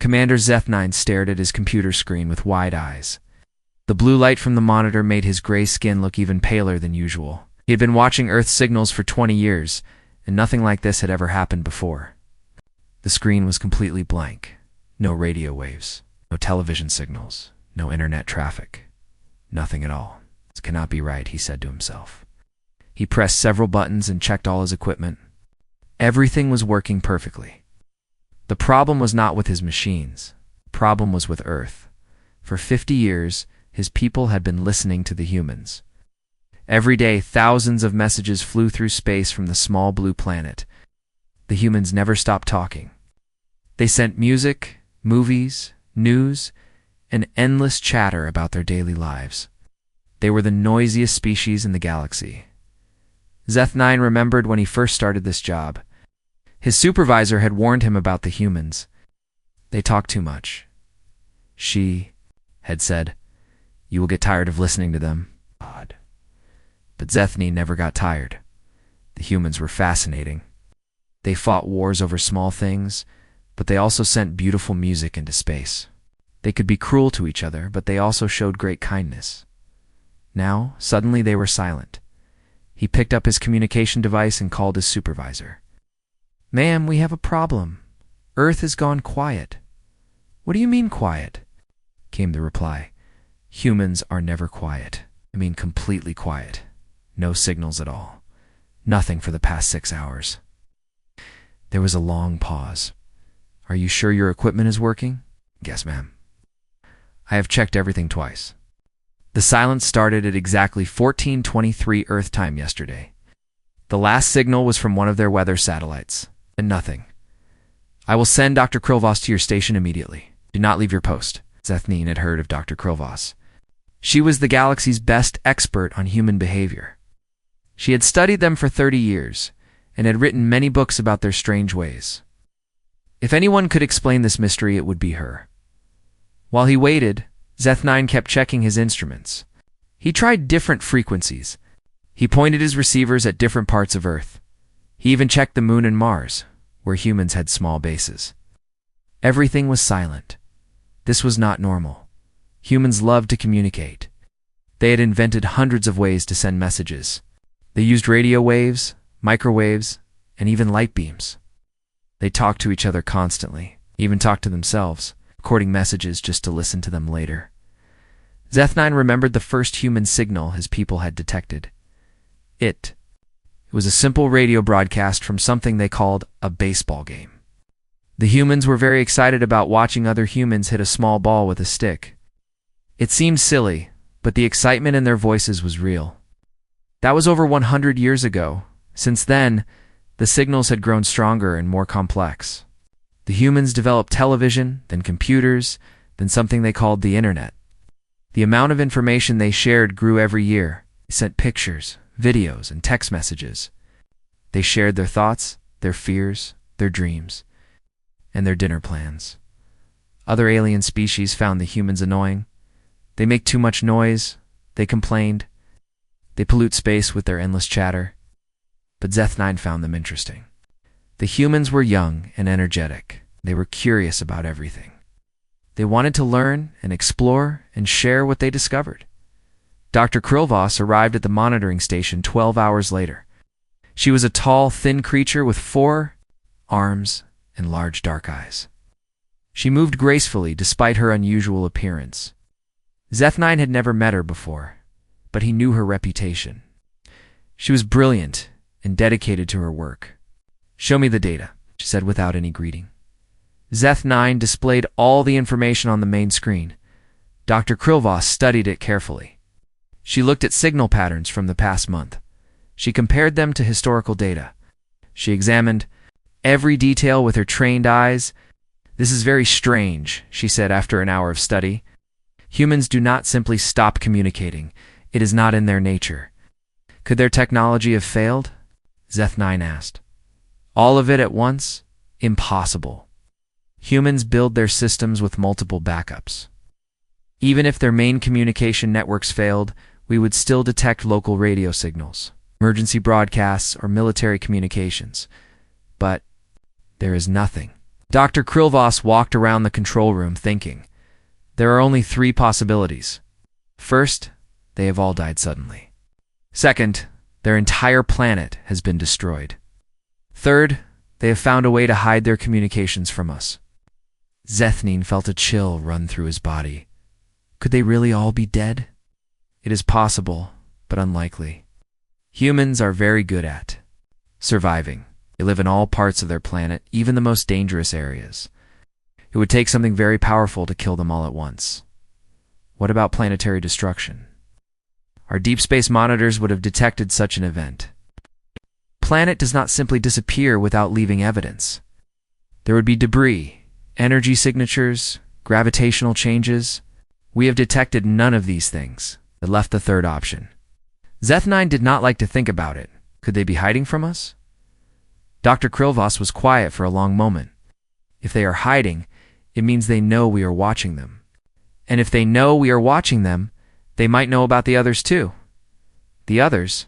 Commander Zeth9 stared at his computer screen with wide eyes. The blue light from the monitor made his gray skin look even paler than usual. He had been watching Earth signals for 20 years, and nothing like this had ever happened before. The screen was completely blank. No radio waves, no television signals, no internet traffic. Nothing at all. This cannot be right, he said to himself. He pressed several buttons and checked all his equipment. Everything was working perfectly. The problem was not with his machines. The problem was with Earth. For 50 years, his people had been listening to the humans. Every day, thousands of messages flew through space from the small blue planet. The humans never stopped talking. They sent music, movies, news, and endless chatter about their daily lives. They were the noisiest species in the galaxy. Zeth9 remembered when he first started this job. His supervisor had warned him about the humans. They talk too much. She had said, "You will get tired of listening to them." Odd. But Zeth9 never got tired. The humans were fascinating. They fought wars over small things, but they also sent beautiful music into space. They could be cruel to each other, but they also showed great kindness. Now, suddenly they were silent. He picked up his communication device and called his supervisor. "Ma'am, we have a problem. Earth has gone quiet." "What do you mean quiet?" came the reply. "Humans are never quiet. I mean completely quiet. No signals at all. Nothing for the past 6 hours." There was a long pause. "Are you sure your equipment is working?" "Yes, ma'am. I have checked everything twice." The silence started at exactly 14:23 Earth time yesterday. The last signal was from one of their weather satellites, and nothing. "I will send Dr. Krilvos to your station immediately. Do not leave your post." Zeth9 had heard of Dr. Krilvos. She was the galaxy's best expert on human behavior. She had studied them for 30 years, and had written many books about their strange ways. If anyone could explain this mystery, it would be her. While he waited, Zeth9 kept checking his instruments. He tried different frequencies. He pointed his receivers at different parts of Earth. He even checked the Moon and Mars, where humans had small bases. Everything was silent. This was not normal. Humans loved to communicate. They had invented hundreds of ways to send messages. They used radio waves, microwaves, and even light beams. They talked to each other constantly, even talked to themselves, recording messages just to listen to them later. Zeth9 remembered the first human signal his people had detected. It was a simple radio broadcast from something they called a baseball game. The humans were very excited about watching other humans hit a small ball with a stick. It seemed silly, but the excitement in their voices was real. That was over 100 years ago. Since then, the signals had grown stronger and more complex. The humans developed television, then computers, then something they called the internet. The amount of information they shared grew every year. They sent pictures, videos, and text messages. They shared their thoughts, their fears, their dreams, and their dinner plans. Other alien species found the humans annoying. They make too much noise, they complained. They pollute space with their endless chatter. But Zeth9 found them interesting. The humans were young and energetic. They were curious about everything. They wanted to learn and explore and share what they discovered. Dr. Krilvos arrived at the monitoring station 12 hours later. She was a tall, thin creature with 4 arms and large dark eyes. She moved gracefully despite her unusual appearance. Zeth9 had never met her before, but he knew her reputation. She was brilliant and dedicated to her work. "Show me the data," she said without any greeting. Zeth9 displayed all the information on the main screen. Dr. Krilvos studied it carefully. She looked at signal patterns from the past month. She compared them to historical data. She examined every detail with her trained eyes. "This is very strange," she said after an hour of study. "Humans do not simply stop communicating. It is not in their nature." "Could their technology have failed?" Zeth9 asked. "All of it at once? Impossible. Humans build their systems with multiple backups. Even if their main communication networks failed, we would still detect local radio signals, emergency broadcasts, or military communications. But there is nothing. Dr. Krilvos walked around the control room thinking. There are only three possibilities. First, they have all died suddenly. Second, their entire planet has been destroyed. Third, they have found a way to hide their communications from us. Zethnine felt a chill run through his body. Could they really all be dead? It is possible, but unlikely. Humans are very good at surviving. They live in all parts of their planet, even the most dangerous areas. It would take something very powerful to kill them all at once. What about planetary destruction? Our deep space monitors would have detected such an event. Planet does not simply disappear without leaving evidence. There would be debris, energy signatures, gravitational changes. We have detected none of these things. It left the third option. Zethnine did not like to think about it. Could they be hiding from us? Dr. Krilvos was quiet for a long moment. If they are hiding, it means they know we are watching them. And if they know we are watching them, they might know about the others too. The others?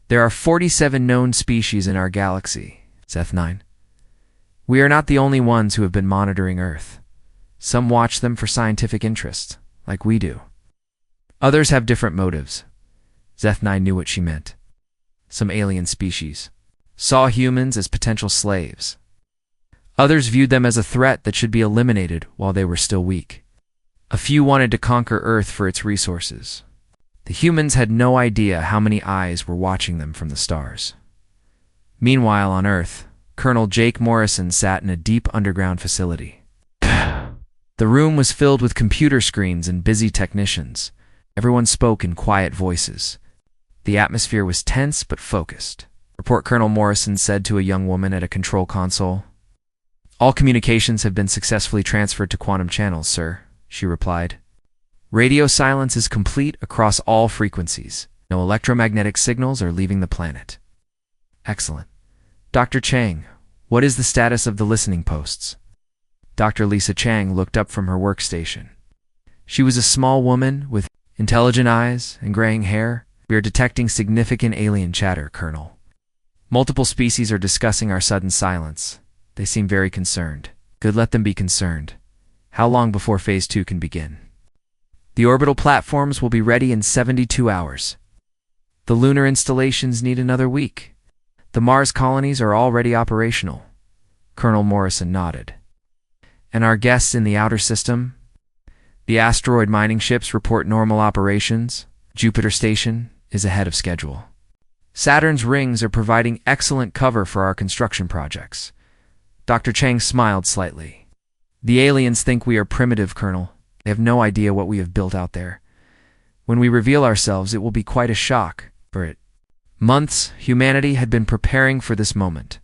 There are 47 known species in our galaxy, Zethnine. We are not the only ones who have been monitoring Earth. Some watch them for scientific interest, like we do. Others have different motives. Zethnine knew what she meant. Some alien species saw humans as potential slaves. Others viewed them as a threat that should be eliminated while they were still weak. A few wanted to conquer Earth for its resources. The humans had no idea how many eyes were watching them from the stars. Meanwhile, on Earth, Colonel Jake Morrison sat in a deep underground facility. The room was filled with computer screens and busy technicians. Everyone spoke in quiet voices. The atmosphere was tense but focused. Report, Colonel Morrison said to a young woman at a control console. All communications have been successfully transferred to quantum channels, sir, she replied. Radio silence is complete across all frequencies. No electromagnetic signals are leaving the planet. Excellent. Dr. Chang, what is the status of the listening posts? Dr. Lisa Chang looked up from her workstation. She was a small woman with intelligent eyes and graying hair. We are detecting significant alien chatter, Colonel. Multiple species are discussing our sudden silence. They seem very concerned. Good, let them be concerned. How long before Phase 2 can begin? The orbital platforms will be ready in 72 hours. The lunar installations need another week. The Mars colonies are already operational. Colonel Morrison nodded. And our guests in the outer system? The asteroid mining ships report normal operations. Jupiter Station is ahead of schedule. Saturn's rings are providing excellent cover for our construction projects. Dr. Chang smiled slightly. The aliens think we are primitive, Colonel. They have no idea what we have built out there. When we reveal ourselves, it will be quite a shock. For months, humanity had been preparing for this moment.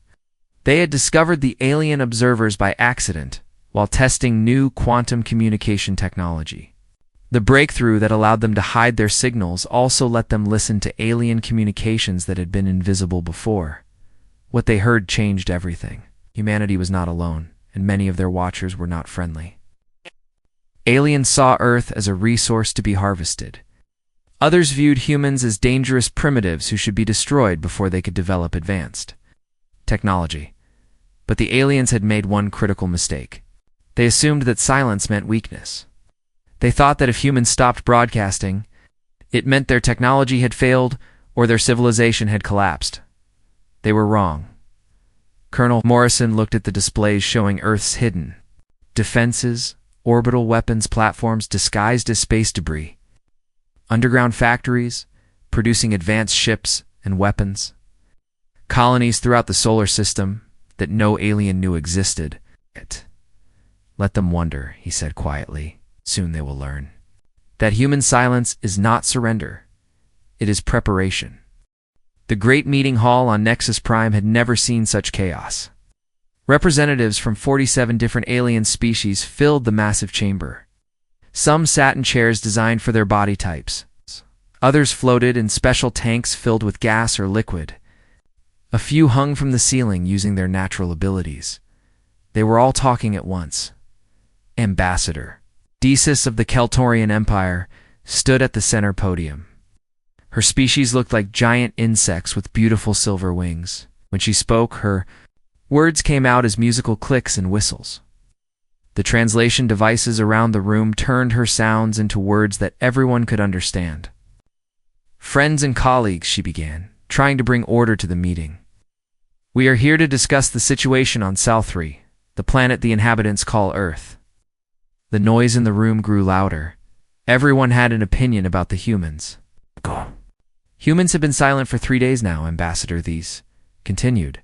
They had discovered the alien observers by accident while testing new quantum communication technology. The breakthrough that allowed them to hide their signals also let them listen to alien communications that had been invisible before. What they heard changed everything. Humanity was not alone, and many of their watchers were not friendly. Aliens saw Earth as a resource to be harvested. Others viewed humans as dangerous primitives who should be destroyed before they could develop advanced technology. But the aliens had made one critical mistake. They assumed that silence meant weakness. They thought that if humans stopped broadcasting, it meant their technology had failed or their civilization had collapsed. They were wrong. Colonel Morrison looked at the displays showing Earth's hidden defenses, orbital weapons platforms disguised as space debris, underground factories producing advanced ships and weapons, colonies throughout the solar system that no alien knew existed. Let them wonder, he said quietly. Soon they will learn that human silence is not surrender. It is preparation. The great meeting hall on Nexus Prime had never seen such chaos. Representatives from 47 different alien species filled the massive chamber. Some sat in chairs designed for their body types. Others floated in special tanks filled with gas or liquid. A few hung from the ceiling using their natural abilities. They were all talking at once. Ambassador Desis of the Keltorian Empire stood at the center podium. Her species looked like giant insects with beautiful silver wings. When she spoke, her Words came out as musical clicks and whistles. The translation devices around the room turned her sounds into words that everyone could understand. "Friends and colleagues," she began, trying to bring order to the meeting. "We are here to discuss the situation on Sal-3, the planet the inhabitants call Earth." The noise in the room grew louder. Everyone had an opinion about the humans. "Humans have been silent for 3 days now," Ambassador Thies continued.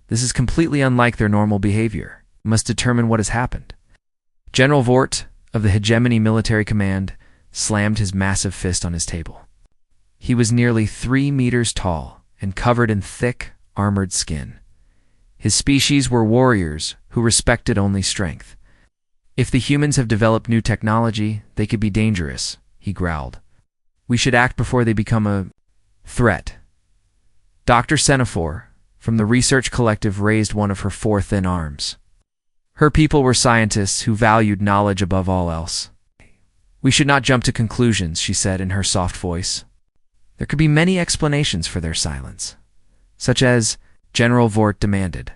"This is completely unlike their normal behavior. We must determine what has happened." General Vort, of the Hegemony Military Command, slammed his massive fist on his table. He was nearly 3 meters tall and covered in thick, armored skin. His species were warriors who respected only strength. "If the humans have developed new technology, they could be dangerous," he growled. "We should act before they become a threat." Dr. Semaphore, from the research collective, raised one of her 4 thin arms. Her people were scientists who valued knowledge above all else. "We should not jump to conclusions," she said in her soft voice. "There could be many explanations for their silence, such as," General Vort demanded,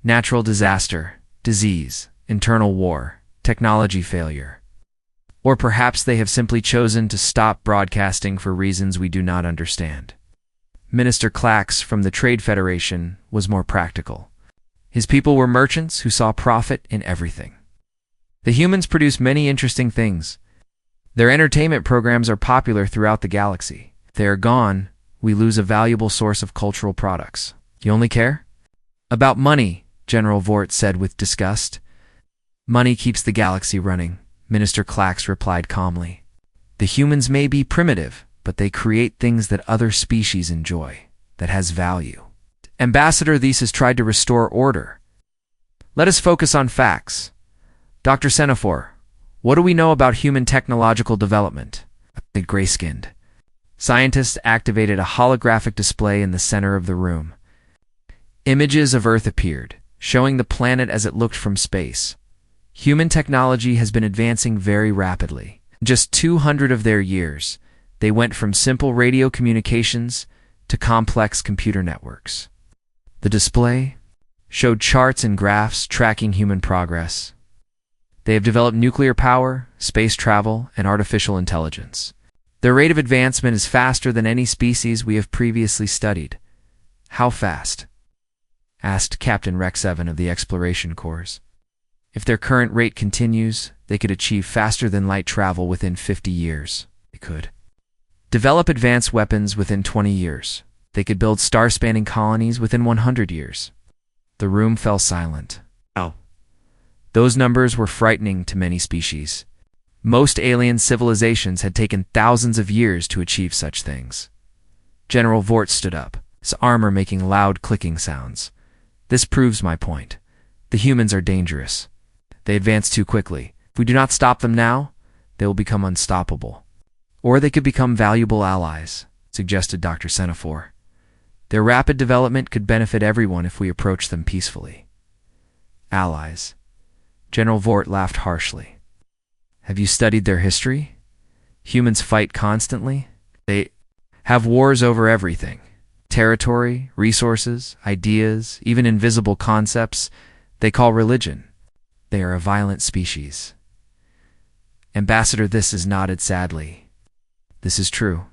"natural disaster, disease, internal war, technology failure. Or perhaps they have simply chosen to stop broadcasting for reasons we do not understand." Minister Clax from the Trade Federation was more practical. His people were merchants who saw profit in everything. "The humans produce many interesting things. Their entertainment programs are popular throughout the galaxy. If they are gone, we lose a valuable source of cultural products. You only care about money," General Vort said with disgust. "Money keeps the galaxy running," Minister Clax replied calmly. "The humans may be primitive, but they create things that other species enjoy, that has value." Ambassador Thies tried to restore order. "Let us focus on facts. Dr. Semaphore, what do we know about human technological development?" The gray-skinned scientists activated a holographic display in the center of the room. Images of Earth appeared, showing the planet as it looked from space. Human technology has been advancing very rapidly. In just 200 of their years, they went from simple radio communications to complex computer networks. The display showed charts and graphs tracking human progress. They have developed nuclear power, space travel, and artificial intelligence. Their rate of advancement is faster than any species we have previously studied. "How fast?" asked Captain Rex Evan of the Exploration Corps. "If their current rate continues, they could achieve faster than light travel within 50 years. They could develop advanced weapons within 20 years. They could build star-spanning colonies within 100 years. The room fell silent. Those numbers were frightening to many species. Most alien civilizations had taken thousands of years to achieve such things. General Vort stood up, his armor making loud clicking sounds. "This proves my point. The humans are dangerous. They advance too quickly. If we do not stop them now, they will become unstoppable. Or they could become valuable allies," suggested Dr. Semaphore. "Their rapid development could benefit everyone if we approach them peacefully." "Allies." General Vort laughed harshly. "Have you studied their history? Humans fight constantly. They have wars over everything. Territory, resources, ideas, even invisible concepts they call religion. They are a violent species." Ambassador Thies nodded sadly. "This is true.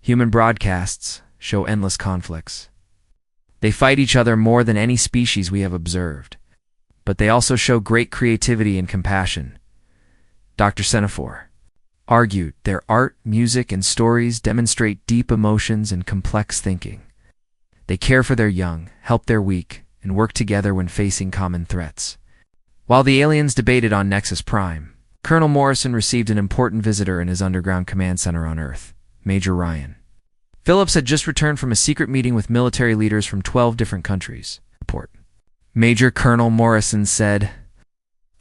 Human broadcasts show endless conflicts. They fight each other more than any species we have observed. But they also show great creativity and compassion." Dr. Semaphore argued their art, music, and stories demonstrate deep emotions and complex thinking. They care for their young, help their weak, and work together when facing common threats. While the aliens debated on Nexus Prime, Colonel Morrison received an important visitor in his underground command center on Earth, Major Ryan. Phillips had just returned from a secret meeting with military leaders from 12 different countries. Report. Major Colonel Morrison said,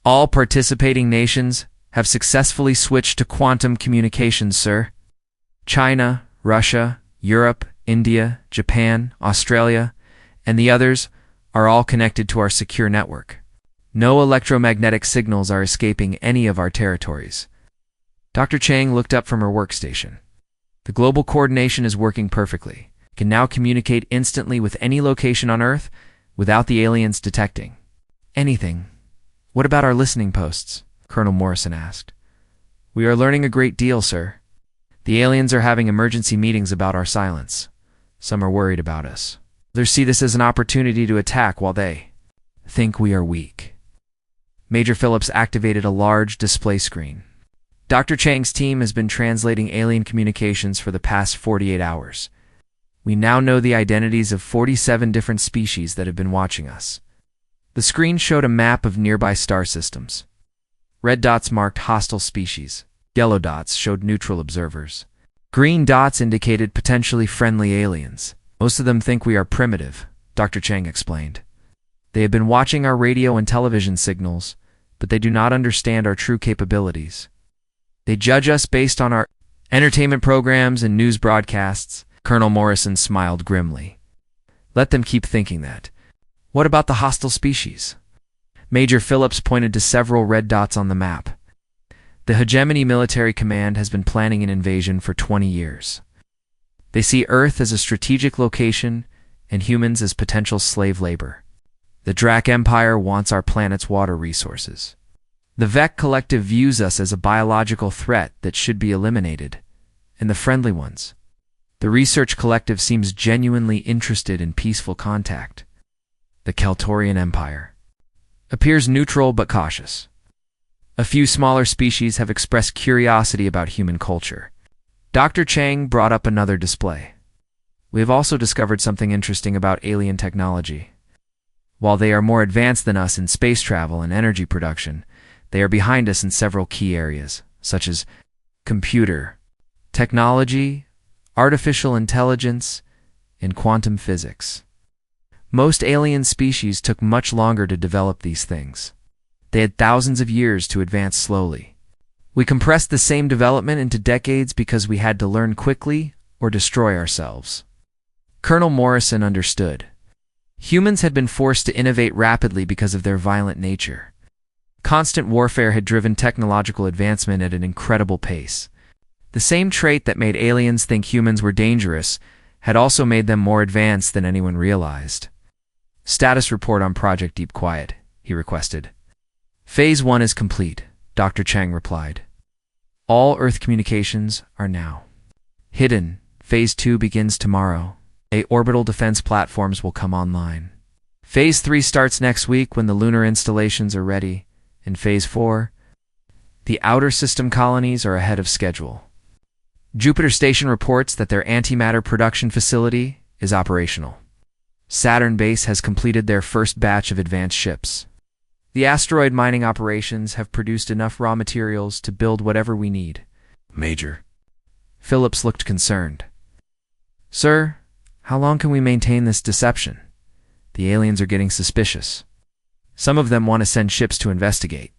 "All participating nations have successfully switched to quantum communications, sir. China, Russia, Europe, India, Japan, Australia, and the others are all connected to our secure network. No electromagnetic signals are escaping any of our territories." Dr. Chang looked up from her workstation. "The global coordination is working perfectly. We can now communicate instantly with any location on Earth without the aliens detecting anything. What about our listening posts? Colonel Morrison asked. We are learning a great deal, sir. The aliens are having emergency meetings about our silence. Some are worried about us. Others see this as an opportunity to attack while they think we are weak. Major Phillips activated a large display screen. Dr. Chang's team has been translating alien communications for the past 48 hours. We now know the identities of 47 different species that have been watching us. The screen showed a map of nearby star systems. Red dots marked hostile species. Yellow dots showed neutral observers. Green dots indicated potentially friendly aliens. Most of them think we are primitive, Dr. Chang explained. They have been watching our radio and television signals, but they do not understand our true capabilities. They judge us based on our entertainment programs and news broadcasts. Colonel Morrison smiled grimly. Let them keep thinking that. What about the hostile species? Major Phillips pointed to several red dots on the map. The Hegemony Military Command has been planning an invasion for 20 years. They see Earth as a strategic location and humans as potential slave labor. The Drac Empire wants our planet's water resources. The Vec Collective views us as a biological threat that should be eliminated, and the friendly ones. The Research Collective seems genuinely interested in peaceful contact. The Keltorian Empire appears neutral but cautious. A few smaller species have expressed curiosity about human culture. Dr. Chang brought up another display. We have also discovered something interesting about alien technology. While they are more advanced than us in space travel and energy production, they are behind us in several key areas, such as computer, technology, artificial intelligence, and quantum physics. Most alien species took much longer to develop these things. They had thousands of years to advance slowly. We compressed the same development into decades because we had to learn quickly or destroy ourselves. Colonel Morrison understood. Humans had been forced to innovate rapidly because of their violent nature. Constant warfare had driven technological advancement at an incredible pace. The same trait that made aliens think humans were dangerous had also made them more advanced than anyone realized. Status report on Project Deep Quiet, he requested. Phase 1 is complete, Dr. Chang replied. All Earth communications are now hidden. Phase 2 begins tomorrow. Orbital defense platforms will come online. Phase 3 starts next week when the lunar installations are ready. In Phase 4, the outer system colonies are ahead of schedule. Jupiter Station reports that their antimatter production facility is operational. Saturn Base has completed their first batch of advanced ships. The asteroid mining operations have produced enough raw materials to build whatever we need. Major Phillips looked concerned. Sir, how long can we maintain this deception? The aliens are getting suspicious. Some of them want to send ships to investigate.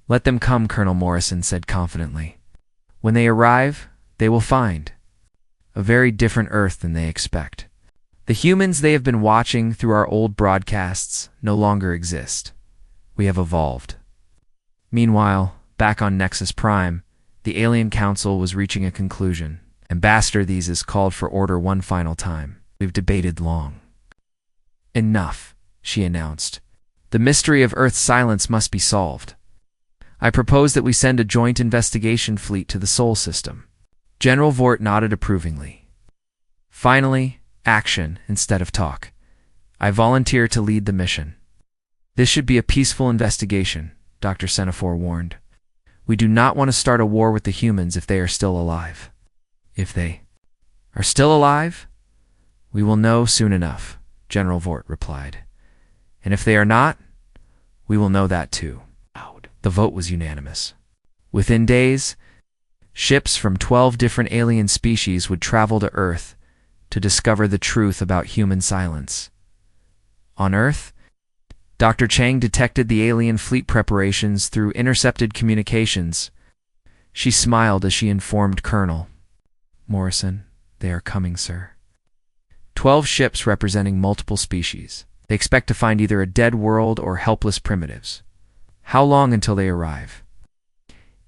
Let them come, Colonel Morrison said confidently. When they arrive, they will find a very different Earth than they expect. The humans they have been watching through our old broadcasts no longer exist. We have evolved. Meanwhile, back on Nexus Prime, the Alien Council was reaching a conclusion. Ambassador These is called for order one final time. We've debated long. Enough, she announced. The mystery of Earth's silence must be solved. I propose that we send a joint investigation fleet to the Sol system. General Vort nodded approvingly. Finally, action instead of talk. I volunteer to lead the mission. This should be a peaceful investigation, Dr. Semaphore warned. We do not want to start a war with the humans if they are still alive. If they are still alive, we will know soon enough, General Vort replied. And if they are not, we will know that too. The vote was unanimous. Within days, ships from 12 different alien species would travel to Earth to discover the truth about human silence. On Earth, Dr. Chang detected the alien fleet preparations through intercepted communications. She smiled as she informed Colonel Morrison, they are coming, sir. 12 ships representing multiple species. They expect to find either a dead world or helpless primitives. How long until they arrive?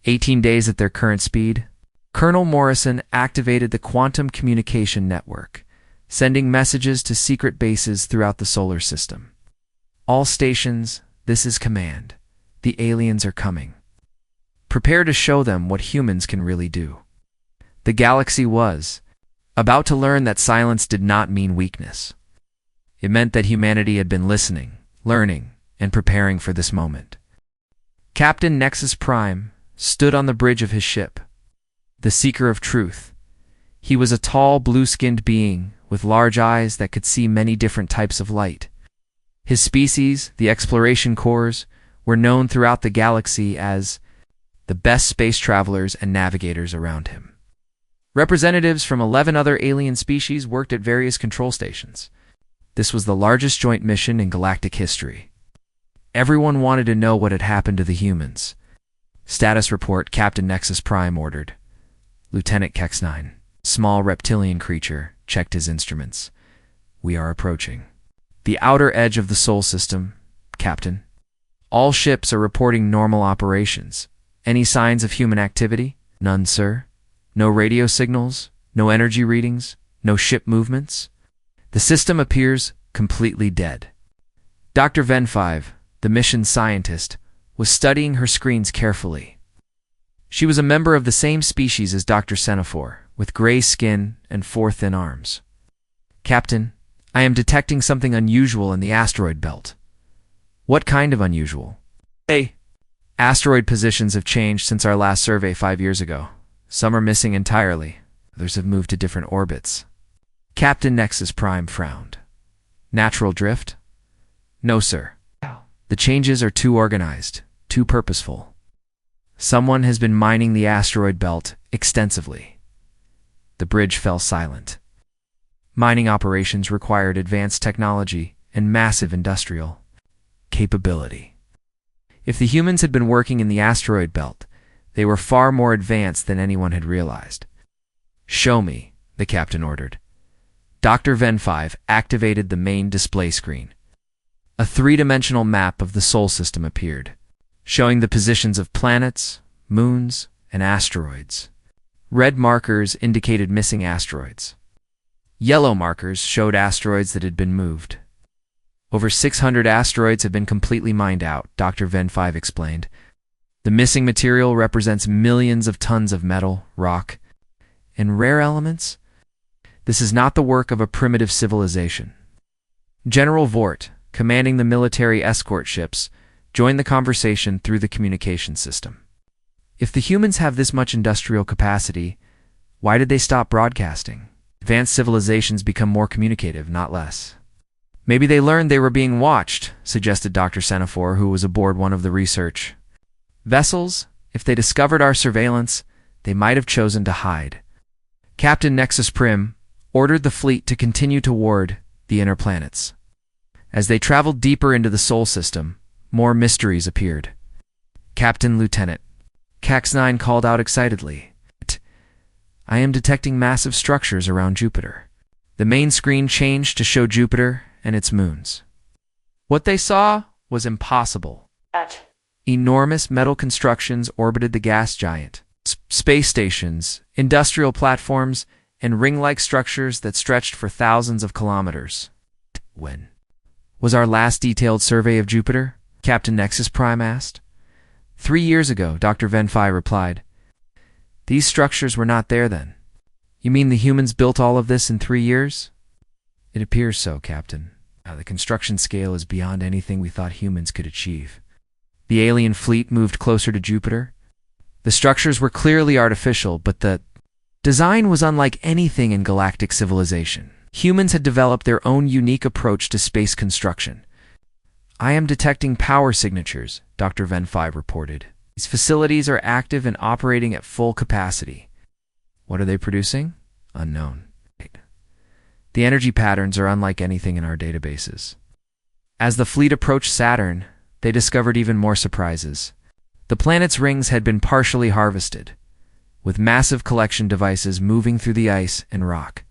18 days at their current speed. Colonel Morrison activated the quantum communication network, sending messages to secret bases throughout the solar system. All stations, this is command. The aliens are coming. Prepare to show them what humans can really do. The galaxy was about to learn that silence did not mean weakness. It meant that humanity had been listening, learning, and preparing for this moment. Captain Nexus Prime stood on the bridge of his ship, the seeker of truth. He was a tall, blue-skinned being with large eyes that could see many different types of light. His species, the Exploration Corps, were known throughout the galaxy as the best space travelers and navigators around him. Representatives from 11 other alien species worked at various control stations. This was the largest joint mission in galactic history. Everyone wanted to know what had happened to the humans. Status report, Captain Nexus Prime ordered. Lieutenant Kex-9, small reptilian creature, checked his instruments. We are approaching the outer edge of the Sol system, Captain. All ships are reporting normal operations. Any signs of human activity? None, sir. No radio signals, no energy readings, no ship movements. The system appears completely dead. Dr. Ven5, the mission scientist, was studying her screens carefully. She was a member of the same species as Dr. Semaphore, with gray skin and 4 thin arms. Captain, I am detecting something unusual in the asteroid belt. What kind of unusual? Asteroid positions have changed since our last survey 5 years ago. Some are missing entirely. Others have moved to different orbits. Captain Nexus Prime frowned. Natural drift? No, sir. The changes are too organized, too purposeful. Someone has been mining the asteroid belt extensively. The bridge fell silent. Mining operations required advanced technology and massive industrial capability. If the humans had been working in the asteroid belt, they were far more advanced than anyone had realized. Show me, the captain ordered. Dr. Ven5 activated the main display screen. A 3-dimensional map of the Sol system appeared, showing the positions of planets, moons, and asteroids. Red markers indicated missing asteroids. Yellow markers showed asteroids that had been moved. Over 600 asteroids have been completely mined out, Dr. Ven5 explained. The missing material represents millions of tons of metal, rock, and rare elements. This is not the work of a primitive civilization. General Vort, commanding the military escort ships, joined the conversation through the communication system. If the humans have this much industrial capacity, why did they stop broadcasting? Advanced civilizations become more communicative, not less. Maybe they learned they were being watched, suggested Dr. Semaphore, who was aboard one of the research vessels. If they discovered our surveillance, they might have chosen to hide. Captain Nexus Prim ordered the fleet to continue toward the inner planets. As they traveled deeper into the Sol system, more mysteries appeared. Captain Lieutenant Kex-9 called out excitedly. I am detecting massive structures around Jupiter. The main screen changed to show Jupiter and its moons. What they saw was impossible. Enormous metal constructions orbited the gas giant. Space stations, industrial platforms, and ring-like structures that stretched for thousands of kilometers. When was our last detailed survey of Jupiter? Captain Nexus Prime asked. 3 years ago, Dr. Ven5 replied. These structures were not there then. You mean the humans built all of this in 3 years? It appears so, Captain. The construction scale is beyond anything we thought humans could achieve. The alien fleet moved closer to Jupiter. The structures were clearly artificial, but the design was unlike anything in galactic civilization. Humans had developed their own unique approach to space construction. I am detecting power signatures, Dr. Ven5 reported. These facilities are active and operating at full capacity. What are they producing? Unknown. The energy patterns are unlike anything in our databases. As the fleet approached Saturn, they discovered even more surprises. The planet's rings had been partially harvested, with massive collection devices moving through the ice and rock.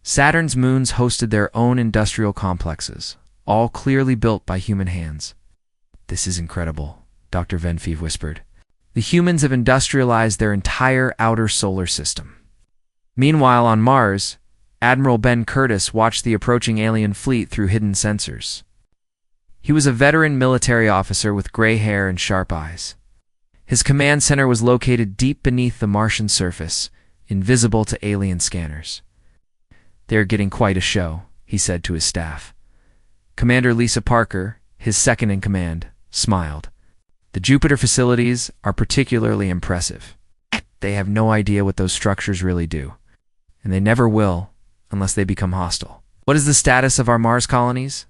Saturn's moons hosted their own industrial complexes, all clearly built by human hands. This is incredible, Dr. Ven5 whispered. The humans have industrialized their entire outer solar system. Meanwhile, on Mars, Admiral Ben Curtis watched the approaching alien fleet through hidden sensors. He was a veteran military officer with gray hair and sharp eyes. His command center was located deep beneath the Martian surface, invisible to alien scanners. "They're getting quite a show," he said to his staff. Commander Lisa Parker, his second in command, smiled. "The Jupiter facilities are particularly impressive. They have no idea what those structures really do, and they never will unless they become hostile." "What is the status of our Mars colonies?"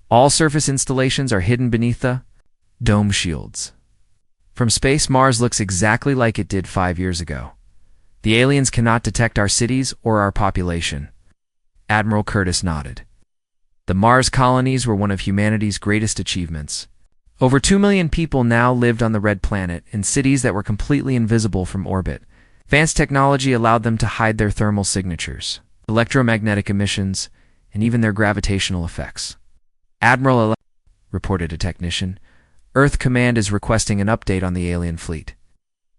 "All surface installations are hidden beneath the dome shields. From space, Mars looks exactly like it did 5 years ago. The aliens cannot detect our cities or our population." Admiral Curtis nodded. The Mars colonies were one of humanity's greatest achievements. Over 2 million people now lived on the red planet in cities that were completely invisible from orbit. Advanced technology allowed them to hide their thermal signatures, electromagnetic emissions, and even their gravitational effects. "Admiral," reported a technician, "Earth Command is requesting an update on the alien fleet.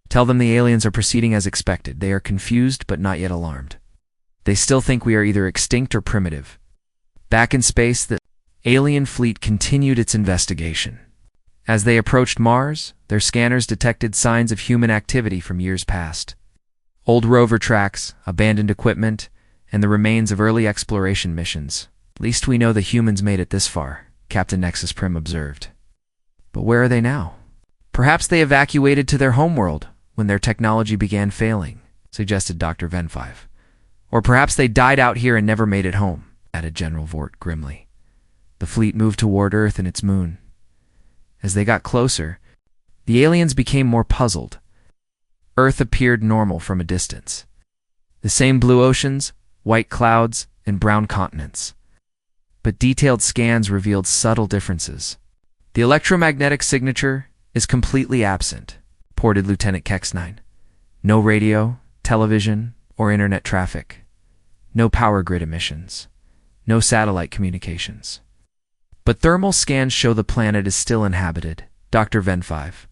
Tell them the aliens are proceeding as expected. They are confused but not yet alarmed. They still think we are either extinct or primitive." Back in space, the alien fleet continued its investigation. As they approached Mars, their scanners detected signs of human activity from years past. Old rover tracks, abandoned equipment, and the remains of early exploration missions. "At least we know the humans made it this far," Captain Nexus Prim observed. "But where are they now?" "Perhaps they evacuated to their homeworld when their technology began failing," suggested Dr. Venfive. "Or perhaps they died out here and never made it home," added General Vort grimly. The fleet moved toward Earth and its moon. As they got closer, the aliens became more puzzled. Earth appeared normal from a distance. The same blue oceans, white clouds, and brown continents. But detailed scans revealed subtle differences. "The electromagnetic signature is completely absent," reported Lieutenant Kex-9. "No radio, television, or internet traffic. No power grid emissions. No satellite communications. But thermal scans show the planet is still inhabited," Dr. Venfive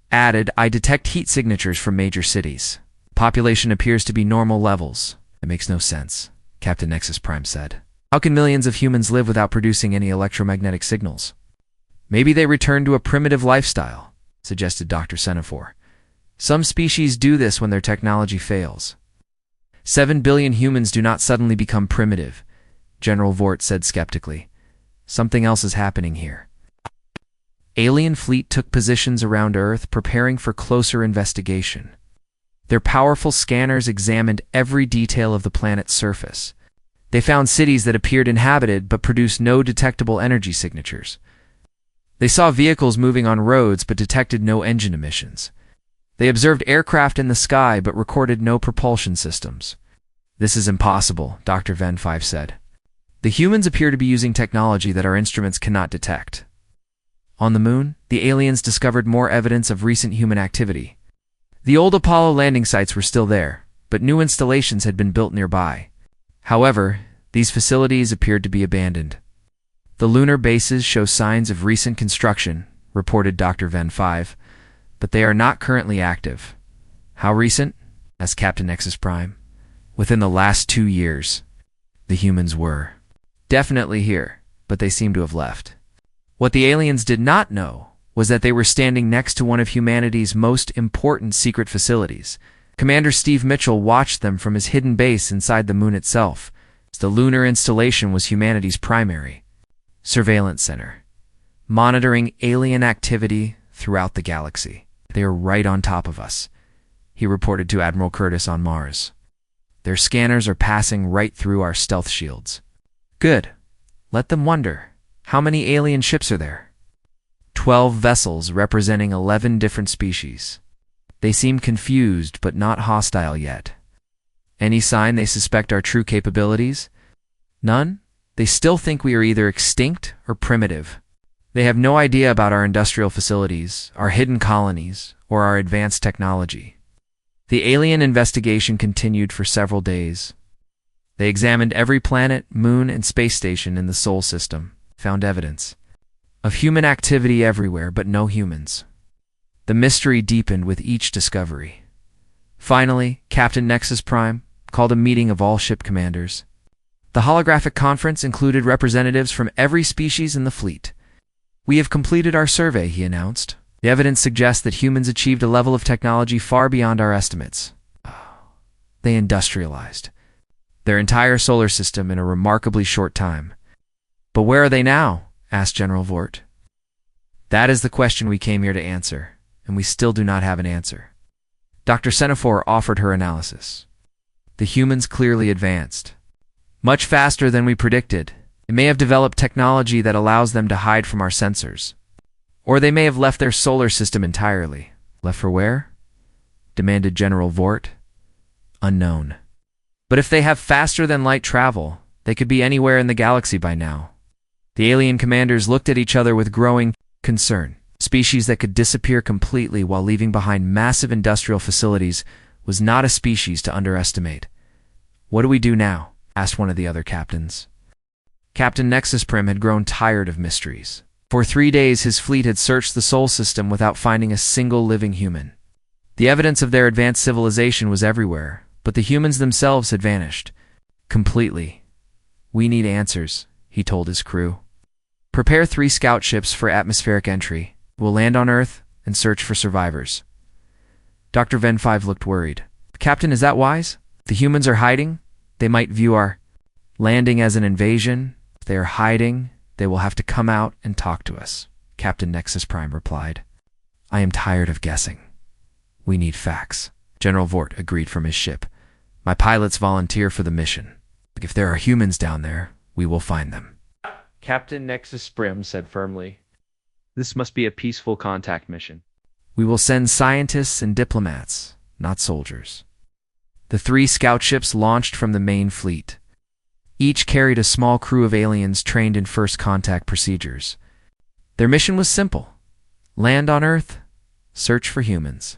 added. "I detect heat signatures from major cities. Population appears to be normal levels." "It makes no sense," Captain Nexus Prime said. "How can millions of humans live without producing any electromagnetic signals?" "Maybe they returned to a primitive lifestyle," suggested Dr. Semaphore. "Some species do this when their technology fails." 7 billion humans do not suddenly become primitive," General Vort said skeptically. "Something else is happening here." Alien fleet took positions around Earth, preparing for closer investigation. Their powerful scanners examined every detail of the planet's surface. They found cities that appeared inhabited but produced no detectable energy signatures. They saw vehicles moving on roads but detected no engine emissions. They observed aircraft in the sky but recorded no propulsion systems. "This is impossible," Dr. Venfive said. "The humans appear to be using technology that our instruments cannot detect." On the moon, the aliens discovered more evidence of recent human activity. The old Apollo landing sites were still there, but new installations had been built nearby. However, these facilities appeared to be abandoned. "The lunar bases show signs of recent construction," reported Dr. Venfive, "but they are not currently active." "How recent?" asked Captain Nexus Prime. "Within the last 2 years. The humans were definitely here, but they seem to have left." What the aliens did not know was that they were standing next to one of humanity's most important secret facilities. Commander Steve Mitchell watched them from his hidden base inside the moon itself. The lunar installation was humanity's primary surveillance center, monitoring alien activity throughout the galaxy. "They are right on top of us," he reported to Admiral Curtis on Mars. "Their scanners are passing right through our stealth shields." "Good. Let them wonder. How many alien ships are there?" 12 vessels representing 11 different species. They seem confused but not hostile yet. "Any sign they suspect our true capabilities?" "None. They still think we are either extinct or primitive. They have no idea about our industrial facilities, our hidden colonies, or our advanced technology." The alien investigation continued for several days. They examined every planet, moon, and space station in the Sol system, found evidence of human activity everywhere, but no humans. The mystery deepened with each discovery. Finally, Captain Nexus Prime called a meeting of all ship commanders. The holographic conference included representatives from every species in the fleet. We have completed our survey, he announced. The evidence suggests that humans achieved a level of technology far beyond our estimates. They industrialized their entire solar system in a remarkably short time. But where are they now? Asked General Vort. That is the question we came here to answer, and we still do not have an answer. Dr. Semaphore offered her analysis. The humans clearly advanced. Much faster than we predicted. They may have developed technology that allows them to hide from our sensors. Or they may have left their solar system entirely. Left for where? Demanded General Vort. Unknown. But if they have faster-than-light travel, they could be anywhere in the galaxy by now. The alien commanders looked at each other with growing concern. Species that could disappear completely while leaving behind massive industrial facilities was not a species to underestimate. What do we do now? Asked one of the other captains. Captain Nexus Prim had grown tired of mysteries. For 3 days his fleet had searched the Sol system without finding a single living human. The evidence of their advanced civilization was everywhere, but the humans themselves had vanished. Completely. We need answers, he told his crew. Prepare 3 scout ships for atmospheric entry. We'll land on Earth and search for survivors. Dr. Ven5 looked worried. Captain, is that wise? If the humans are hiding, they might view our landing as an invasion. If they are hiding, they will have to come out and talk to us, Captain Nexus Prime replied. I am tired of guessing. We need facts. General Vort agreed from his ship. My pilots volunteer for the mission. If there are humans down there, we will find them. Captain Nexus Prim said firmly. This must be a peaceful contact mission. We will send scientists and diplomats, not soldiers. The 3 scout ships launched from the main fleet. Each carried a small crew of aliens trained in first contact procedures. Their mission was simple. Land on Earth, search for humans,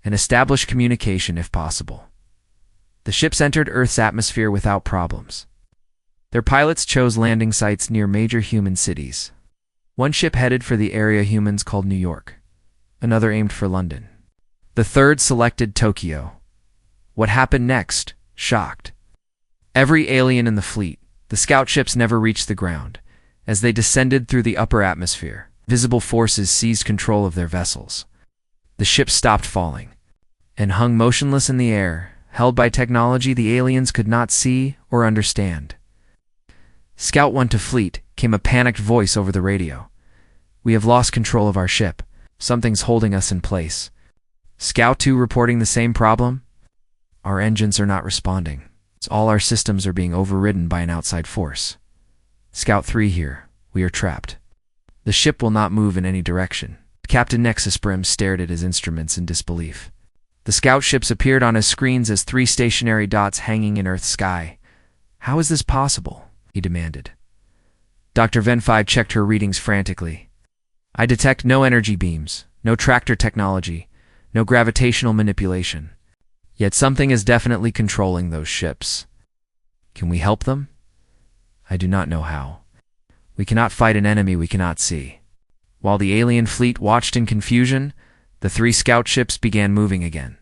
and establish communication if possible. The ships entered Earth's atmosphere without problems. Their pilots chose landing sites near major human cities. One ship headed for the area humans called New York. Another aimed for London. The third selected Tokyo. What happened next shocked every alien in the fleet. The scout ships never reached the ground. As they descended through the upper atmosphere, visible forces seized control of their vessels. The ships stopped falling and hung motionless in the air, held by technology the aliens could not see or understand. Scout 1 to fleet, came a panicked voice over the radio. We have lost control of our ship. Something's holding us in place. Scout 2 reporting the same problem? Our engines are not responding. All our systems are being overridden by an outside force. Scout 3 here. We are trapped. The ship will not move in any direction. Captain Nexus Prim stared at his instruments in disbelief. The scout ships appeared on his screens as 3 stationary dots hanging in Earth's sky. How is this possible? He demanded. Dr. Ven5 checked her readings frantically. I detect no energy beams, no tractor technology, no gravitational manipulation. Yet something is definitely controlling those ships. Can we help them? I do not know how. We cannot fight an enemy we cannot see. While the alien fleet watched in confusion, the 3 scout ships began moving again.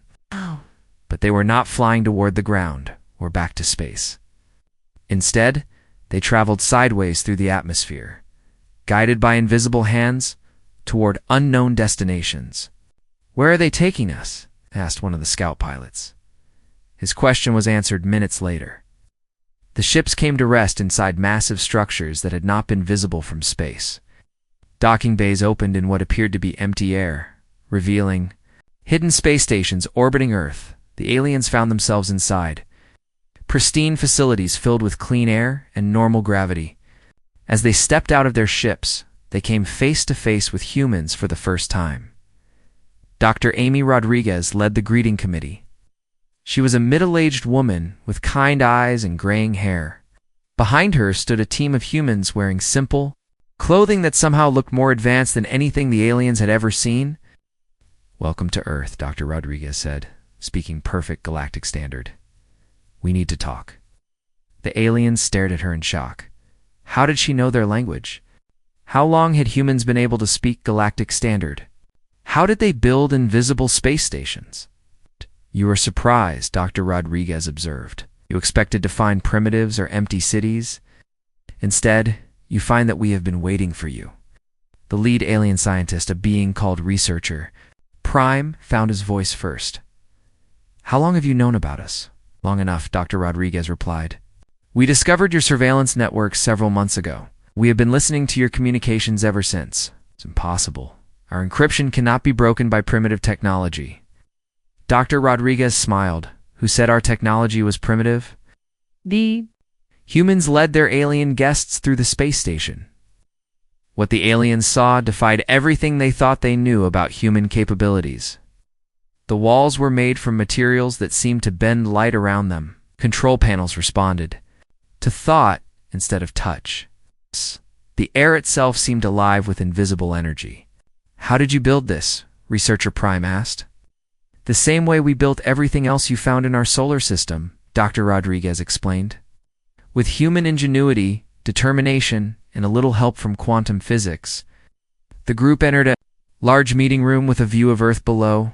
But they were not flying toward the ground or back to space. Instead, they traveled sideways through the atmosphere, guided by invisible hands toward unknown destinations. Where are they taking us? Asked one of the scout pilots. His question was answered minutes later. The ships came to rest inside massive structures that had not been visible from space. Docking bays opened in what appeared to be empty air, revealing hidden space stations orbiting Earth. The aliens found themselves inside. Pristine facilities filled with clean air and normal gravity. As they stepped out of their ships, they came face to face with humans for the first time. Dr. Amy Rodriguez led the greeting committee. She was a middle-aged woman with kind eyes and graying hair. Behind her stood a team of humans wearing simple clothing that somehow looked more advanced than anything the aliens had ever seen. Welcome to Earth, Dr. Rodriguez said, speaking perfect galactic standard. We need to talk. The aliens stared at her in shock. How did she know their language? How long had humans been able to speak galactic standard? How did they build invisible space stations? You are surprised, Dr. Rodriguez observed. You expected to find primitives or empty cities. Instead, you find that we have been waiting for you. The lead alien scientist, a being called Researcher Prime, found his voice first. "How long have you known about us?" "Long enough," Dr. Rodriguez replied. "We discovered your surveillance network several months ago. We have been listening to your communications ever since." "It's impossible. Our encryption cannot be broken by primitive technology." Dr. Rodriguez smiled. "Who said our technology was primitive?" "The humans led their alien guests through the space station. What the aliens saw defied everything they thought they knew about human capabilities. The walls were made from materials that seemed to bend light around them. Control panels responded to thought instead of touch. The air itself seemed alive with invisible energy." "How did you build this?" Researcher Prime asked. "The same way we built everything else you found in our solar system," Dr. Rodriguez explained. "With human ingenuity, determination, and a little help from quantum physics." The group entered a large meeting room with a view of Earth below.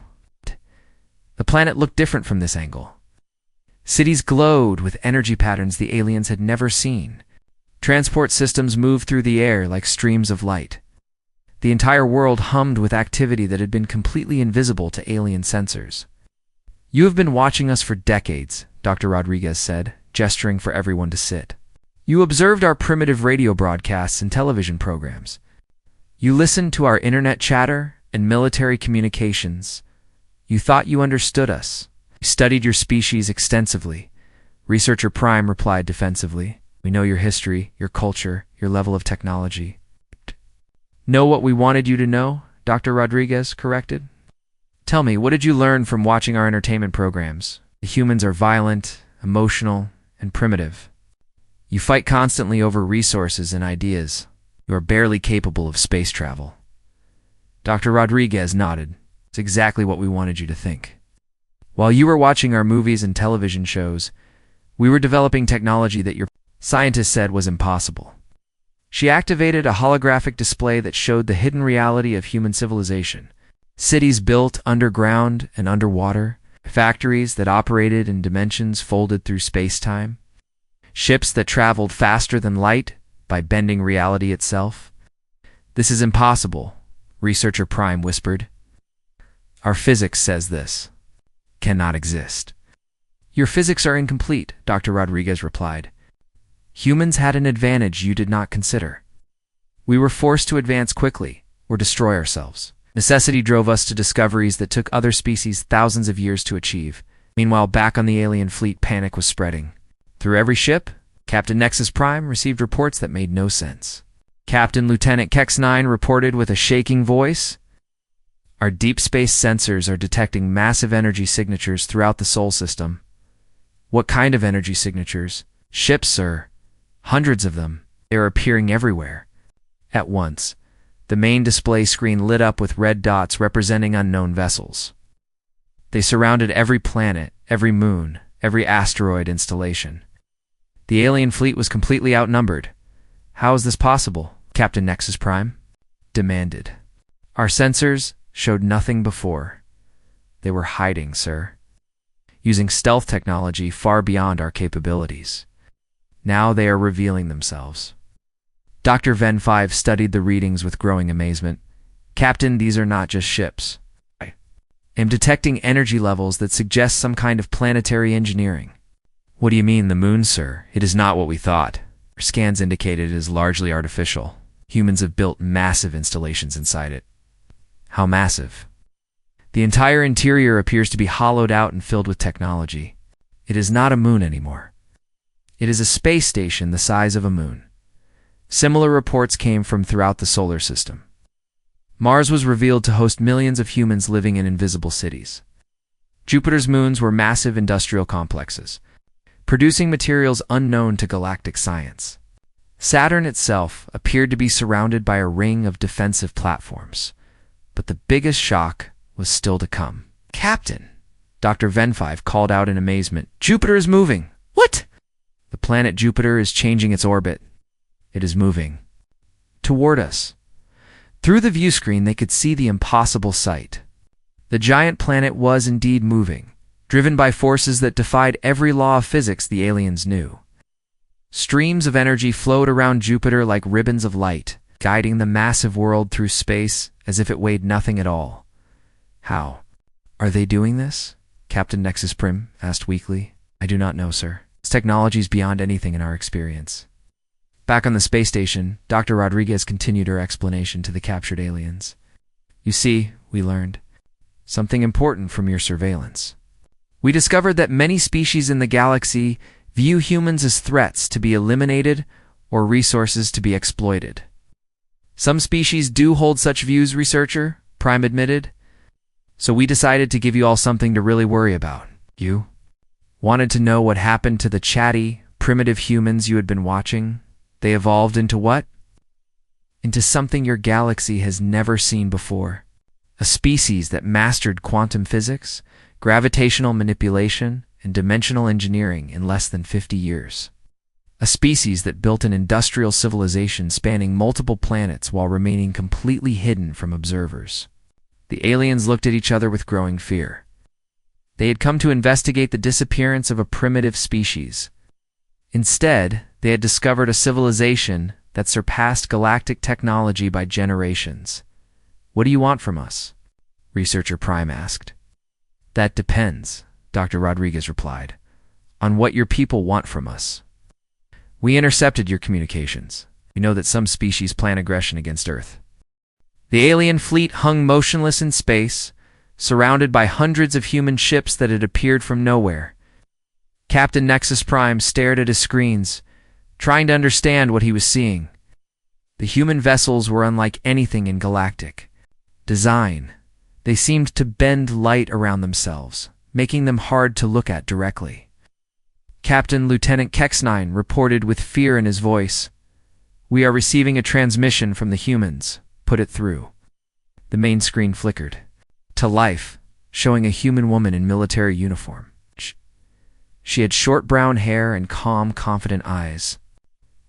The planet looked different from this angle. Cities glowed with energy patterns the aliens had never seen. Transport systems moved through the air like streams of light. The entire world hummed with activity that had been completely invisible to alien sensors. "You have been watching us for decades," Dr. Rodriguez said, gesturing for everyone to sit. "You observed our primitive radio broadcasts and television programs. You listened to our internet chatter and military communications. You thought you understood us. You studied your species extensively." Researcher Prime replied defensively. "We know your history, your culture, your level of technology." "Know what we wanted you to know?" Dr. Rodriguez corrected. "Tell me, what did you learn from watching our entertainment programs?" "The humans are violent, emotional, and primitive. You fight constantly over resources and ideas. You are barely capable of space travel." Dr. Rodriguez nodded. "It's exactly what we wanted you to think. While you were watching our movies and television shows, we were developing technology that your scientist said was impossible." She activated a holographic display that showed the hidden reality of human civilization. Cities built underground and underwater, factories that operated in dimensions folded through space-time, ships that traveled faster than light by bending reality itself. "This is impossible," Researcher Prime whispered. "Our physics says this cannot exist." "Your physics are incomplete," Dr. Rodriguez replied. "Humans had an advantage you did not consider. We were forced to advance quickly or destroy ourselves. Necessity drove us to discoveries that took other species thousands of years to achieve. Meanwhile, back on the alien fleet, panic was spreading. Through every ship, Captain Nexus Prime received reports that made no sense. Captain Lieutenant Kex-9 reported with a shaking voice, "Our deep space sensors are detecting massive energy signatures throughout the Sol system." "What kind of energy signatures?" "Ships, sir. Hundreds of them. They are appearing everywhere." At once, the main display screen lit up with red dots representing unknown vessels. They surrounded every planet, every moon, every asteroid installation. The alien fleet was completely outnumbered. "How is this possible?" Captain Nexus Prime demanded. "Our sensors showed nothing before. They were hiding, sir. Using stealth technology far beyond our capabilities. Now they are revealing themselves." Dr. Ven 5 studied the readings with growing amazement. "Captain, these are not just ships. I am detecting energy levels that suggest some kind of planetary engineering." "What do you mean, the moon, sir? It is not what we thought. Our scans indicated it is largely artificial. Humans have built massive installations inside it." "How massive?" "The entire interior appears to be hollowed out and filled with technology. It is not a moon anymore. It is a space station the size of a moon." Similar reports came from throughout the solar system. Mars was revealed to host millions of humans living in invisible cities. Jupiter's moons were massive industrial complexes, producing materials unknown to galactic science. Saturn itself appeared to be surrounded by a ring of defensive platforms. But the biggest shock was still to come. "Captain," Dr. Ven5 called out in amazement, "Jupiter is moving." "What?" "The planet Jupiter is changing its orbit. It is moving toward us." Through the view screen, they could see the impossible sight. The giant planet was indeed moving, driven by forces that defied every law of physics the aliens knew. Streams of energy flowed around Jupiter like ribbons of light, guiding the massive world through space as if it weighed nothing at all. How are they doing this? Captain Nexus Prim asked weakly. I do not know, sir. This technology is beyond anything in our experience. Back on the space station, Dr. Rodriguez continued her explanation to the captured aliens. You see, we learned something important from your surveillance. We discovered that many species in the galaxy view humans as threats to be eliminated or resources to be exploited. Some species do hold such views, researcher, Prime admitted. So we decided to give you all something to really worry about. You wanted to know what happened to the chatty, primitive humans you had been watching? They evolved into what? Into something your galaxy has never seen before. A species that mastered quantum physics, gravitational manipulation, and dimensional engineering in less than 50 years. A species that built an industrial civilization spanning multiple planets while remaining completely hidden from observers. The aliens looked at each other with growing fear. They had come to investigate the disappearance of a primitive species. Instead, they had discovered a civilization that surpassed galactic technology by generations. What do you want from us? Researcher Prime asked. That depends, Dr. Rodriguez replied, on what your people want from us. We intercepted your communications. We know that some species plan aggression against Earth. The alien fleet hung motionless in space, surrounded by hundreds of human ships that had appeared from nowhere. Captain Nexus Prime stared at his screens, trying to understand what he was seeing. The human vessels were unlike anything in galactic design. They seemed to bend light around themselves, making them hard to look at directly. Captain Lieutenant Kex9 reported with fear in his voice, "We are receiving a transmission from the humans. Put it through." The main screen flickered to life, showing a human woman in military uniform. She had short brown hair and calm, confident eyes.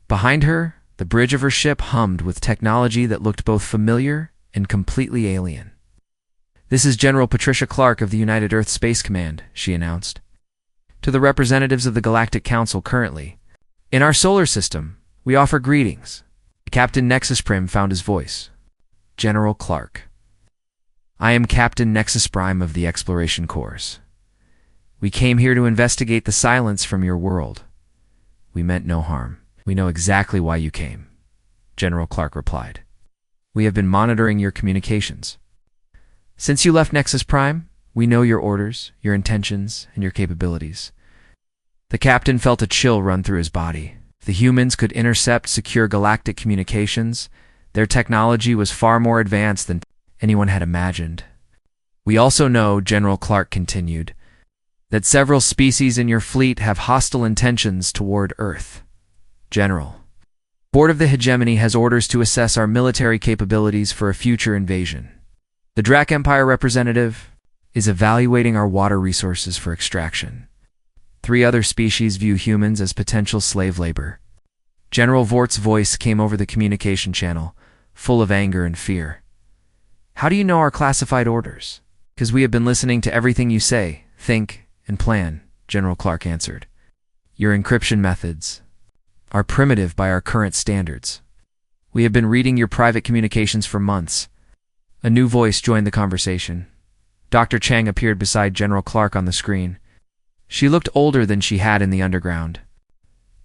Behind her, the bridge of her ship hummed with technology that looked both familiar and completely alien. "This is General Patricia Clark of the United Earth Space Command," she announced. "To the representatives of the Galactic Council currently. In our solar system, we offer greetings." Captain Nexus Prim found his voice. General Clark. "I am Captain Nexus Prime of the Exploration Corps. We came here to investigate the silence from your world. We meant no harm. We know exactly why you came," General Clark replied. "We have been monitoring your communications. Since you left Nexus Prime, we know your orders, your intentions, and your capabilities." The captain felt a chill run through his body. If the humans could intercept secure galactic communications, their technology was far more advanced than anyone had imagined. "We also know," General Clark continued, "that several species in your fleet have hostile intentions toward Earth. General, Board of the Hegemony has orders to assess our military capabilities for a future invasion. The Drac Empire representative is evaluating our water resources for extraction. 3 other species view humans as potential slave labor." General Vort's voice came over the communication channel, full of anger and fear. "How do you know our classified orders?" "Because we have been listening to everything you say, think, and plan," General Clark answered. "Your encryption methods are primitive by our current standards. We have been reading your private communications for months." A new voice joined the conversation. Dr. Chang appeared beside General Clark on the screen. She looked older than she had in the underground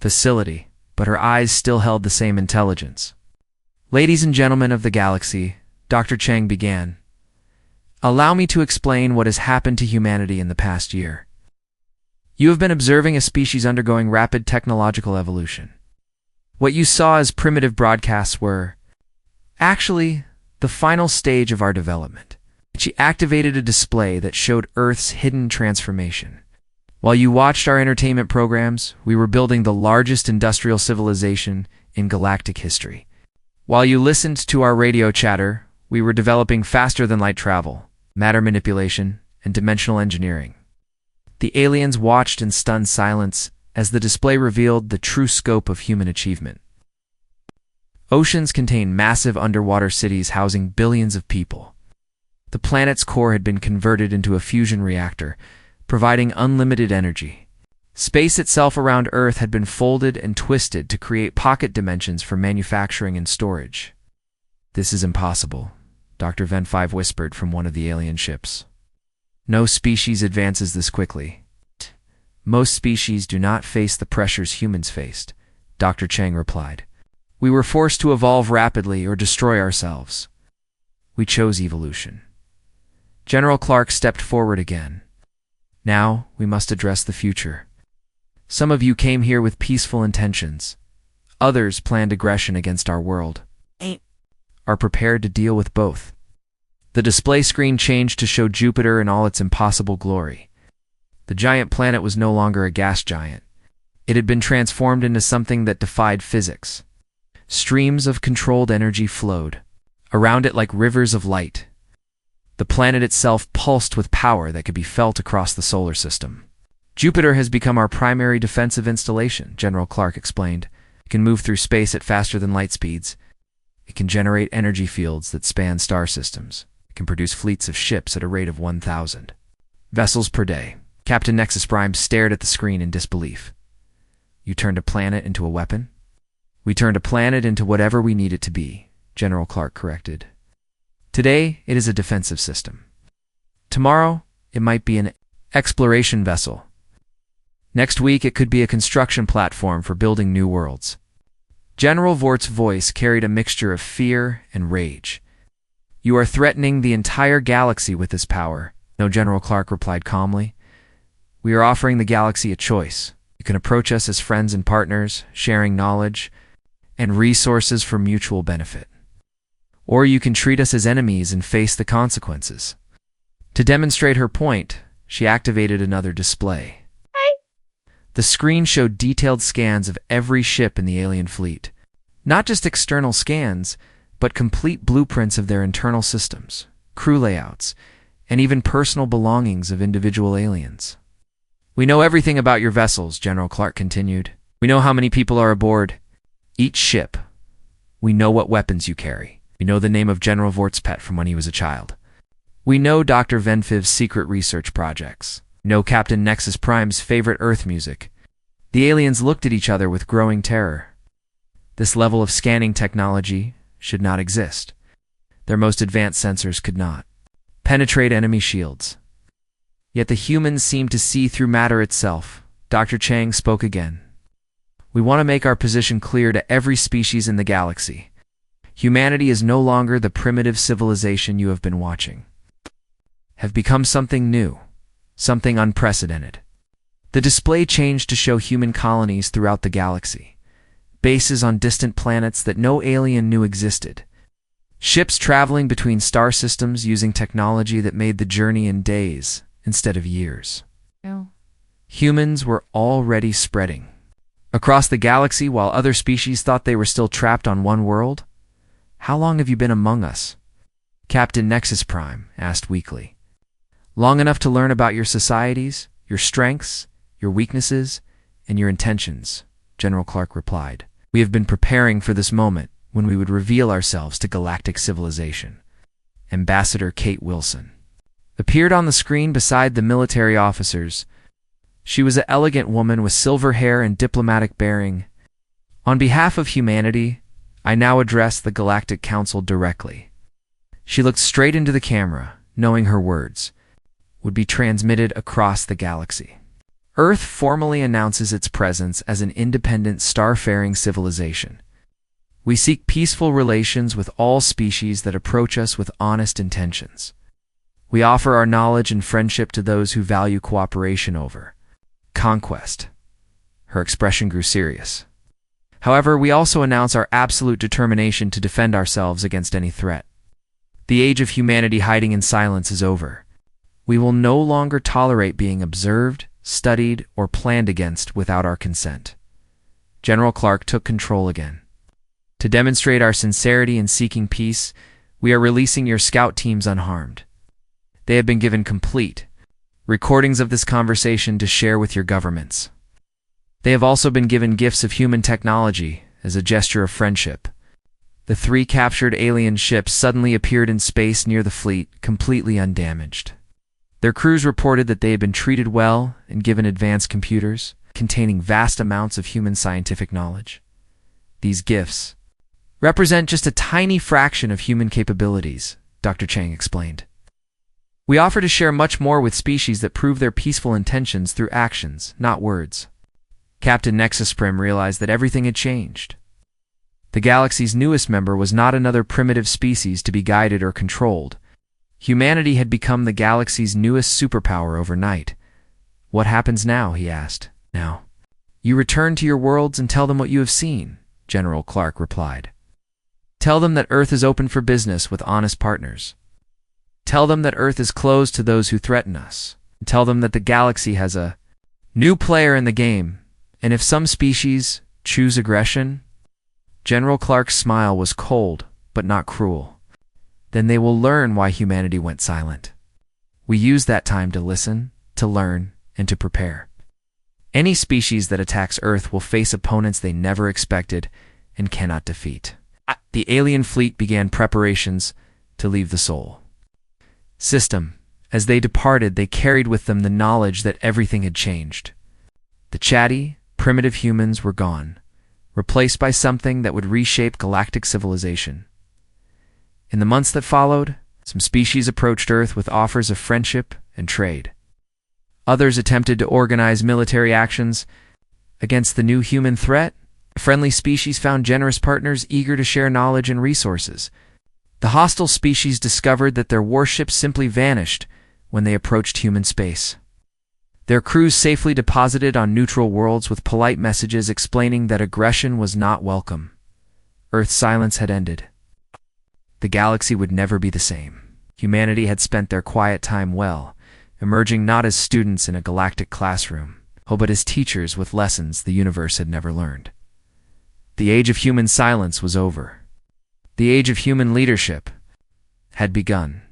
facility, but her eyes still held the same intelligence. "Ladies and gentlemen of the galaxy," Dr. Chang began, "allow me to explain what has happened to humanity in the past year. You have been observing a species undergoing rapid technological evolution. What you saw as primitive broadcasts were actually the final stage of our development." She activated a display that showed Earth's hidden transformation. "While you watched our entertainment programs, we were building the largest industrial civilization in galactic history. While you listened to our radio chatter, we were developing faster-than-light travel, matter manipulation, and dimensional engineering." The aliens watched in stunned silence as the display revealed the true scope of human achievement. Oceans contained massive underwater cities housing billions of people. The planet's core had been converted into a fusion reactor, providing unlimited energy. Space itself around Earth had been folded and twisted to create pocket dimensions for manufacturing and storage. This is impossible, Dr. Ven5 whispered from one of the alien ships. No species advances this quickly. Most species do not face the pressures humans faced, Dr. Chang replied. We were forced to evolve rapidly or destroy ourselves. We chose evolution. General Clark stepped forward again. Now, we must address the future. Some of you came here with peaceful intentions. Others planned aggression against our world. Are prepared to deal with both. The display screen changed to show Jupiter in all its impossible glory. The giant planet was no longer a gas giant. It had been transformed into something that defied physics. Streams of controlled energy flowed around it like rivers of light. The planet itself pulsed with power that could be felt across the solar system. Jupiter has become our primary defensive installation, General Clark explained. It can move through space at faster than light speeds. It can generate energy fields that span star systems. It can produce fleets of ships at a rate of 1,000 vessels per day. Captain Nexus Prime stared at the screen in disbelief. You turned a planet into a weapon? We turned a planet into whatever we need it to be, General Clark corrected. Today, it is a defensive system. Tomorrow, it might be an exploration vessel. Next week, it could be a construction platform for building new worlds. General Vort's voice carried a mixture of fear and rage. You are threatening the entire galaxy with this power. No, General Clark replied calmly. We are offering the galaxy a choice. You can approach us as friends and partners, sharing knowledge and resources for mutual benefit. Or you can treat us as enemies and face the consequences. To demonstrate her point, she activated another display. The screen showed detailed scans of every ship in the alien fleet. Not just external scans, but complete blueprints of their internal systems, crew layouts, and even personal belongings of individual aliens. We know everything about your vessels, General Clark continued. We know how many people are aboard each ship. We know what weapons you carry. We know the name of General Vort's pet from when he was a child. We know Dr. Ven5's secret research projects. We know Captain Nexus Prime's favorite Earth music. The aliens looked at each other with growing terror. This level of scanning technology should not exist. Their most advanced sensors could not penetrate enemy shields. Yet the humans seemed to see through matter itself. Dr. Chang spoke again. We want to make our position clear to every species in the galaxy. Humanity is no longer the primitive civilization you have been watching. Have become something new, something unprecedented. The display changed to show human colonies throughout the galaxy, bases on distant planets that no alien knew existed, ships traveling between star systems using technology that made the journey in days instead of years. Humans were already spreading across the galaxy while other species thought they were still trapped on one world. How long have you been among us? Captain Nexus Prime asked weakly. Long enough to learn about your societies, your strengths, your weaknesses, and your intentions, General Clark replied. We have been preparing for this moment when we would reveal ourselves to galactic civilization. Ambassador Kate Wilson appeared on the screen beside the military officers. She was an elegant woman with silver hair and diplomatic bearing. On behalf of humanity, I now address the Galactic Council directly. She looked straight into the camera, knowing her words would be transmitted across the galaxy. Earth formally announces its presence as an independent starfaring civilization. We seek peaceful relations with all species that approach us with honest intentions. We offer our knowledge and friendship to those who value cooperation over conquest. Her expression grew serious. However, we also announce our absolute determination to defend ourselves against any threat. The age of humanity hiding in silence is over. We will no longer tolerate being observed, studied, or planned against without our consent. General Clark took control again. To demonstrate our sincerity in seeking peace, we are releasing your scout teams unharmed. They have been given complete recordings of this conversation to share with your governments. They have also been given gifts of human technology as a gesture of friendship. The 3 captured alien ships suddenly appeared in space near the fleet, completely undamaged. Their crews reported that they had been treated well and given advanced computers containing vast amounts of human scientific knowledge. These gifts represent just a tiny fraction of human capabilities, Dr. Chang explained. We offer to share much more with species that prove their peaceful intentions through actions, not words. Captain Nexus Prim realized that everything had changed. The galaxy's newest member was not another primitive species to be guided or controlled. Humanity had become the galaxy's newest superpower overnight. What happens now? He asked. Now, you return to your worlds and tell them what you have seen, General Clark replied. Tell them that Earth is open for business with honest partners. Tell them that Earth is closed to those who threaten us. Tell them that the galaxy has a new player in the game, and if some species choose aggression, General Clark's smile was cold but not cruel. Then they will learn why humanity went silent. We use that time to listen, to learn, and to prepare. Any species that attacks Earth will face opponents they never expected and cannot defeat. The alien fleet began preparations to leave the Sol system. As they departed, they carried with them the knowledge that everything had changed. The chatty, primitive humans were gone, replaced by something that would reshape galactic civilization. In the months that followed, some species approached Earth with offers of friendship and trade. Others attempted to organize military actions against the new human threat. Friendly species found generous partners eager to share knowledge and resources. The hostile species discovered that their warships simply vanished when they approached human space. Their crews safely deposited on neutral worlds with polite messages explaining that aggression was not welcome. Earth's silence had ended. The galaxy would never be the same. Humanity had spent their quiet time well, emerging not as students in a galactic classroom, but as teachers with lessons the universe had never learned. The age of human silence was over. The age of human leadership had begun.